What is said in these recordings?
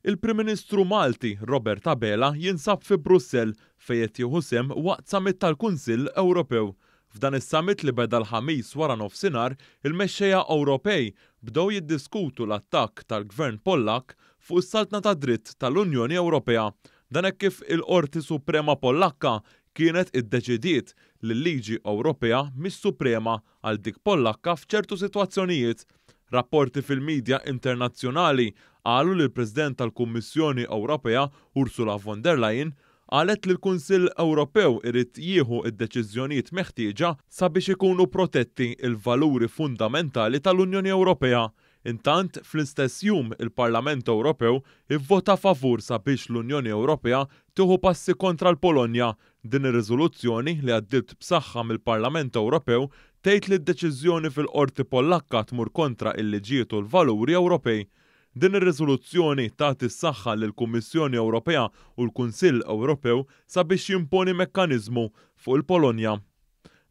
Il-Prim Ministru Malti Robert Abela jinsab fi Brussell fejn qed jieħu sehem waqt summit tal-Kunsill Ewropew. F'dan is-summit li beda l-ħamis wara nofsinhar, il-mexxejja Ewropej bdew jiddiskutu l-attakk tal-Gvern Pollakk fuq is-saltna ta' dritt tal-Unjoni Ewropea. Dan hekk kif il-Qorti Suprema Pollakka kienet iddeċidiet li l-liġi Ewropea mhix suprema għal dik Pollakka f'ċertu sitwazzjonijiet. Rapporti fil-medja internazzjonali qalu li l-President tal-Kummissjoni Ewropea Ursula von der Leyen qalet li l-Kunsill Ewropew irid jieħu d-deċiżjonijiet meħtieġa sabiex ikunu protetti il-valuri fundamentali tal-Unjoni Ewropea. Intant, fl-istess jum il-Parlament Ewropew ivvota favur sabiex l-Unjoni Ewropea tieħu passi kontra l-Polonja. Din ir-riżoluzzjoni li għaddiet b'saħħa mill-Parlament Ewropew tgħid li d-deċiżjoni fil-Qorti Pollakka tmur kontra l-liġijiet u l-valuri Ewropej. Din ir-riżoluzzjoni tagħti s-saħħa lill-Kummissjoni Ewropea u l-Kunsill Ewropew sabiex jimponi mekkaniżmu fuq il-Polonja.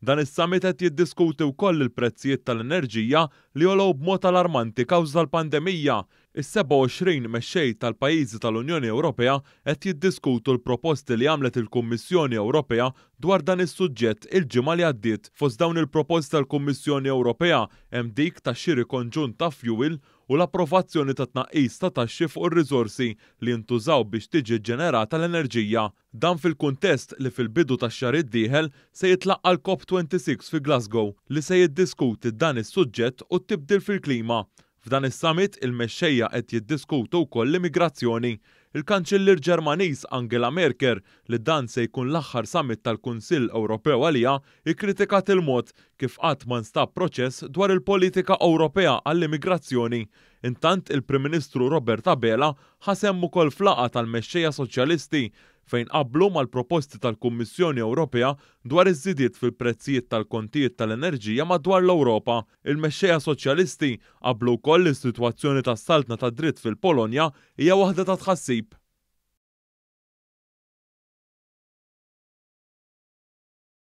Dan is-summit qed jiddiskuti wkoll il-prezzijiet tal-enerġija li għolgħu b'mod alarmanti kawża l-pandemija. Is-27 mexxej tal-pajjiżi tal-Unjoni Ewropea qed jiddiskutu l-proposti li għamlet il-Kummissjoni Ewropea dwar dan is-suġġett il-ġimgħa li għaddiet. Fost dawn il-proposti tal-Kummissjoni Ewropea hemm dik tax-xiri konġunt ta' fuel u l-approvazzjoni ta' tnaqqis ta' taxxi fuq ir-riżorsi li ntużaw biex tiġi ġenerata l-enerġija. Dan fil-kuntest li fil-bidu tax-xahar id-dieħel se jitlaqqa l-COP26 fi Glasgow li se jiddiskuti dan is-suġġett u t-tibdil fil-klima. F'dan is-summit il-mexxejja qed jiddiskutu wkoll l-immigrazzjoni. Il-Kanċiller Ġermaniż Angela Merkel li dan se jkun l-aħħar summit tal-Kunsill Ewropew għaliha ikkritikat il-mod kif qatt ma nstab proċess dwar il-politika Ewropea għall-immigrazzjoni. Intant il-Prim Ministru Robert Abela ħasem ukoll flaqa tal-mexxejja Soċjalisti fejn qablu mal-proposti tal-Kummissjoni Ewropea dwar iż-żidiet fil-prezzijiet tal-kontijiet tal-enerġija madwar l-Ewropa. Il-mexxejja Soċjalisti qablu wkoll is-sitwazzjoni tas-saltna ta' dritt fil-Polonja hija waħda ta' tħassib.